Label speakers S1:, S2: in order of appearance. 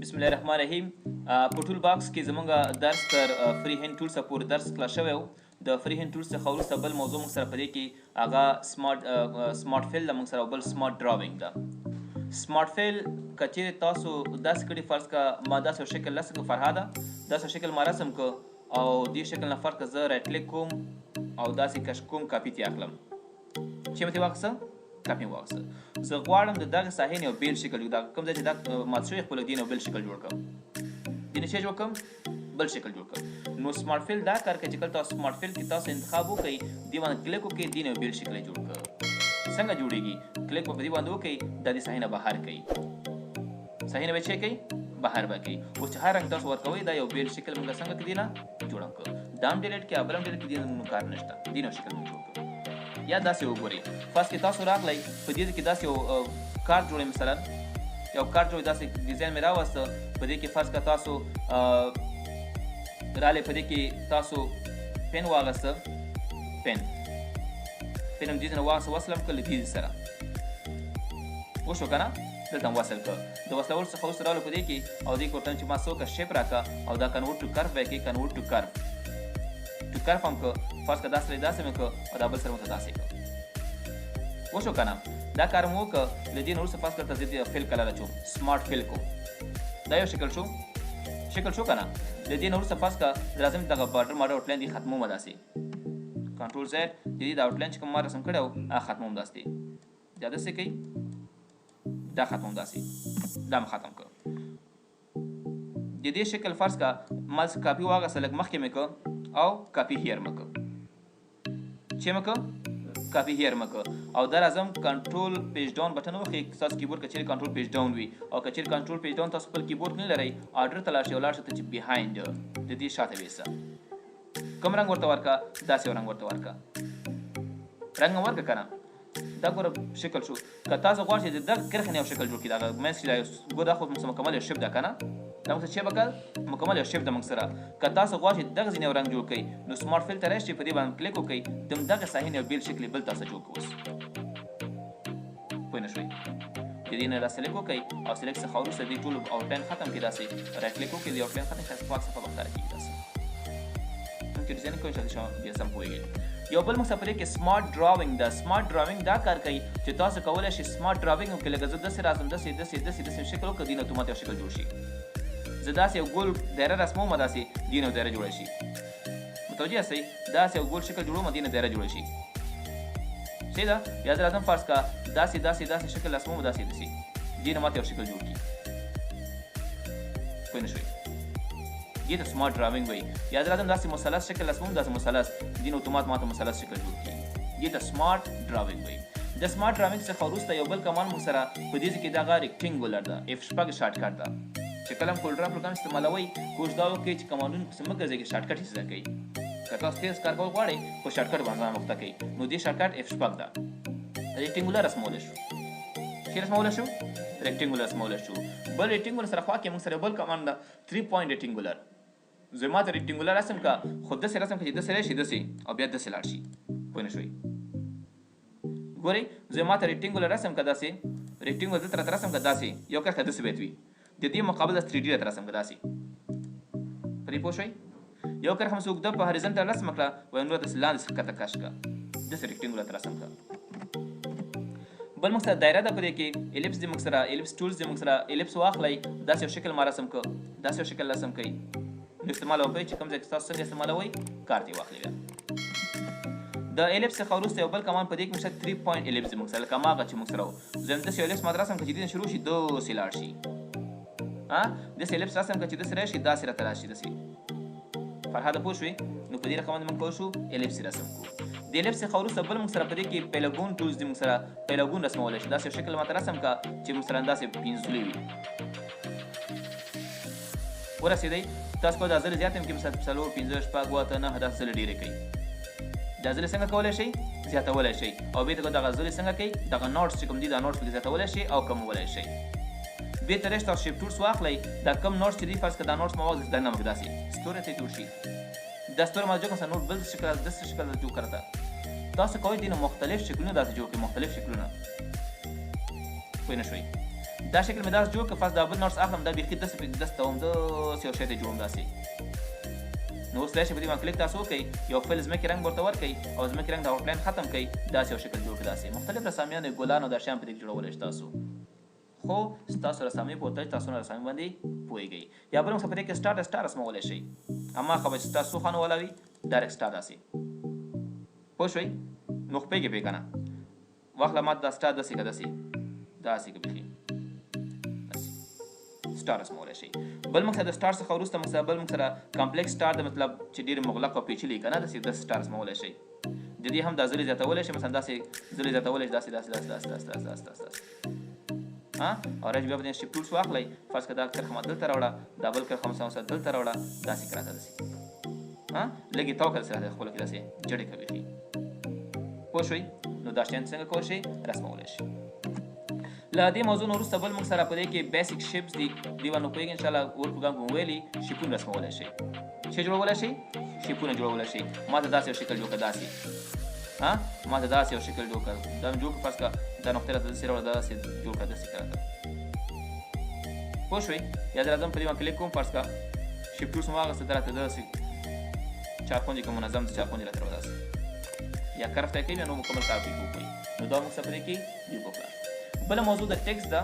S1: بسم الله الرحمن الرحیم. په ټول باکس کې زمونږ درس تر فری هند ټول سره پورې درس خلاص شوی و. د فری هند ټول څخه وروسته بل موضوع موږ سره په دې کې هغه سمارټ فیل ده، موږ سره بل سمارټ ډراونګ ده. سمارټ فیل که چیرې تاسو داسې کړي، فرض که ما داسې یو شکل رسم کړ، فرهاده داسې شکل ما رسم کړ او دې شکل نه فرض که زه رایټ کلیک کوم او داسې کش کوم، کاپي ترې اخلم، چې مې ترې واخیسته کاپي مې واخیسته. زه غواړم د دغه ساحې نه یو بېل شکل دا کوم ځای چې دا مات شوی خپل دې نه بل شکل جوړ کړم، دې نه جوړ کړم بل شکل جوړ کړم. نو سمارټ فیل دا کار کوي چې کله تاسو سمارټ فیل کې تاسو انتخاب وکړئ، دې باندې کلیک وکړئ، دې نه بېل شکل جوړ کړئ. څنګه جوړیږي؟ کلیک په دې باندې وکړئ، دا دې ساحې نه بهر کړئ، ساحې نه به چې کوئ بهر به کوئ. اوس چې هر رنګ تاسو ورکوئ دا یو بېل شکل موږ څنګه کړي نه جوړ کړو. دا هم ډیلیټ کړئ، بل هم ډیلیټ کړئ، دې کار نشته، دې نو شکل موږ جوړ کړو. یا داسې وګورئ، فرض کې تاسو راغلی په دې کې داسې یو کارت جوړئ، مثلا یو کارت جوړئ، داسې ډیزاین مې راوسته په دې کې فرض که تاسو راغلی، په دې کې تاسو پین واغسته، پین هم دې نه واغسته، وصل هم کړ له دې سره، وشو که نه؟ دلته هم وصل کړ. د وصلولو څخه وروسته راغلو په دې کې او دې کې ورته چې ما څه وکړه، شیپ راکړه او دا کنورټ ټو کرف به یې کړئ، کنورټ ټو کرف کرف هم که فرض که دا سره داسې مې کړه او دا بل سره مو ته داسې کړه، وشو که نه؟ دا کار مو وکړه. له دې نه وروسته فرض کړه ته دې فیل کلر اچوم، سمارټ فیل کوم، دا یو شکل شو که نه؟ له دې نه وروسته فرض کړه لازم دغه بارډر ماډر آوټلاین دې ختموم داسې، کنټرول زیډ د دې د آوټلاین چې کوم ما رسم کړی و هغه ختموم داسې، دا داسې کوي، دا ختموم داسې، دا مې ختم کړ. د دې شکل فرض کړه ما کاپي واغسته، لږ مخکې مې کړ او کاپي هیر مې کړ، چې مې کړ کاپي هیر مې کړ او دا راځم کنټرول پیج ډاون بټن وښیي. ستاسو کیبورډ که چیرې کنټرول پیج ډاون وي او که چیرې کنټرول پیج ډاون تاسو خپل کیبورډ نه لرئ، آرډر ته لاړ شئ او لاړ شئ ته چې بیهایند د دې شاته ویسه کوم رنګ ورته ورکړه، داسې یو رنګ ورته ورکړه، رنګ مې ورکړه که نه؟ دا ګوره شکل شو. که تاسو غواړئ چې د دغه کرښې نه یو شکل جوړ کړي، دغه منځ کې ګوره دا خو مکمل یو شیپ ده که نه؟ دا موږ چې وکړل مکمل یو شیپ ده موږ سره. که تاسو غواړئ چې دغه ځینې یو رنګ جوړ کړئ، نو سمارټ فیل ته راشئ، په دې باندې کلیک وکړئ، د دغه ساحې نه یو بېل شکل بل تاسو جوړ کړئ. اوس پوه نه شوئ؟ د دې نه را سلیکټ وکړئ او سلیکټ څخه وروسته دې ټول آوټلاین ختم کړئ، داسې رایټ کلیک وکړئ، د آوټلاین ختم کړئ، پاک صفحه به ښکاره کېږي داسې. ممکن ډیزاین کوئ انشاءالله بیا سم پوهېږئ. یو بل موږ په دې کې سمارټ ډراونګ ده. سمارټ ډراونګ دا کار کوي چې تاسو کولی شئ سمارټ ډراونګ وکړئ، لکه زه داسې راځم، داسې شکل وکړه، دې نه اتومات یو شکل جوړ شي. زه داسې یو ګول دایره رسموم، داسې دې نه یو دایره جوړه شي، متوجه یاستئ؟ داسې یو ګول شکل جوړوم، دې نه دایره جوړه شي، صحیح ده؟ یا زه راځم فرض که داسې شکل رسموم، داسې دې نه ماته یو شکل جوړ کړي، پوه نه شوئ؟ دې ته سمارټ ډراونګ وایي. یا زه راځم داسې مثلث شکل رسموم، داسې مثلث، دې نه اتومات ماته مثلث شکل جوړ کړي، دې ته سمارټ ډراونګ وایي. د سمارټ ډراونګ څخه وروسته یو بل کمان موږ سره په دې کې دغه ریکټینګولر ده، F6 شارټکټ ده. چې کله هم کولډرا پروګرام استعمالوئ، کوشش دا وکړئ چې کمانډونه پسې مه ګرځئ، شارټکټ یې زده کړئ. که تاسو تیز کار کول غواړئ، خو شارټکټ باندې ځان مخته کړئ، نو دې شارټکټ F6 ده. ریکټینګولر رسمولی شو، چې رسمولی شو ریکټینګولر رسمولی شو. بل ریکټینګولر سره خوا کې موږ سره بل کمانډ ده 3 پوینټ ریکټینګولر. زه ماته ریکټینګولر رسم که، خو داسې رسم که چې داسې راشي داسې او بیا داسې لاړ شي، پوه نه شوئ؟ ګورئ زه ماته ریکټینګولر رسم که، داسې ریکټینګولر دلته راته رسم که، داسې یو کرښه داسې باید وي، د دې مقابل د 3D راته رسم که، داسې پرې پوه شوئ؟ یو کرښه مې اوږده په هریزنټل رسم کړه، وایي نوره داسې لاندې ښکته کش کړه، داسې ریکټینګولر ته رسم کړه. بل موږ سره دایره ده په دې کې، الیپس دې موږ سره الیپس ټولز دې موږ سره الیپس واخلئ، داسې یو شکل ما رسم کړ، داسې یو شکل رسم کړئ، نو استعمالوم کوئ چې کوم ځای کې تاسو څنګه استعمالوئ، کارت یې واخلئ. بیا د الیپس څخه وروسته یو بل کمان په دې کې موږ سره 3 پوینټ الیپس دې موږ سره، لکه هماغه چې موږ سره و. زه هم داسې یو الیپس ماته رسم کړه چې دې نه شروع شي داسې لاړ شي، داسې الیپس رسم کړه چې داسې راشي، داسې راته راشي، داسې. فرهاده پوه شوې؟ نو په دې رقم باندې موږ کولی شو الیپس رسم کړو. د الیپس څخه وروسته بل موږ سره په دې کې پیلاګون ټولز دې موږ سره پیلاګون رسمولی شي، داسې یو شکل ماته رسم کړه چې موږ سره همداسې پنځولې وي. ورسېدئ تاسو کولی دا ځلې زیات هم کړئ، مثلا 4 5 6 8 9 داسې ځلې ډېرې کوئ. دا ځلې څنګه کولی شئ؟ زیاتولی شئ. او بېرته دغه ځلې څنګه کوئ؟ دغه نوټس چې کوم دي دا نوټس پکې زیاتولی شئ او کمولی شئ. بېرته راشئ تاسو شیپ ټولس واخلئ، دا کم نوټس چې دي فرض کړه دا نوټس ما واخلئ، دا نمک داسې ستوری ته جوړ شي، دا ستوری ما جوړ کړم، نوټ بل شکل داسې شکل جوړ کړه. تاسو کوئ دې نه مختلف شکلونه داسې جوړ کړئ، مختلف شکلونه، پوه نه شوئ؟ دا شکل مې داسې جوړ کړ فرض دا بل نوټس اخلم دا بیخي داسې ته هم داسې یو شی ته جوړم داسې نو اوس راشئ په دې باندې کلیک تاسو وکړئ یو فل ځمکې رنګ ورته ورکړئ او ځمکې رنګ د آوټلاین ختم کړئ داسې یو شکل جوړ کړئ داسې مختلف رسامیان ګلان او دا شیان په دې کې جوړولی شئ تاسو خو ستاسو رسامي په وته تاسو نه رسامي باندې پوهیږئ یا بل څه په دې کې سټار رسمولی شئ اما خو چې تاسو خانه ولا وي ډایرکټ سټار داسې پوه شوئ نو خپېږئ پې که نه واخله ما دا سټار داسې که داسې که بیخي سټار رسمولی شئ بل موږ سره د سټار څخه وروسته موږ سره بل موږ سره کمپلیکس سټار د مطلب چې ډېر مغلق او پیچلي که نه داسې سټار رسمولی شئ د دې هم دا زرې زیاتولی شئ مثلا داسې زرې زیاتولی شئ داسې او راځي بیا په دې شیفټ ټولز واخلئ فرض کړه دا کرښه ما دلته راوړه دا بل کرښه مثلا دلته راوړه داسې که راته داسې لږ یې تاو کړه داسې راته خپلو کې داسې جډې کړه بیخي پوه شوئ نو دا شیان څنګه کولی شئ رسمولی شئ له دې موضوع نه وروسته بل موږ سره په دې کې بیسیک شیپس دي دې باندې پوهېږئ انشاءالله اور پروګرام کې مو ویلي شیپونه رسمولی شئ څه جوړولی شئ شیپونه جوړولی شئ ما ته داسې یو شکل جوړ کړه داسې ما ته داسې یو شکل جوړ کړه دا مې جوړ کړه فرض کړه دا نقطې راته داسې راوړه داسې جوړ کړه داسې کړه پوه شوئ یا زه راځم په دې باندې کلیک کوم فرض کړه شیفټ ټولز مو واخیسته دا راته داسې چارپونجې که منظم چارپونجې راته راوړه داسې یا کرف ته یې کوي بیا نو مکمل کار پرې وکړئ نو دا موږ سره په دې کې ډیپ وکړه بله موضوع د ټیکس ده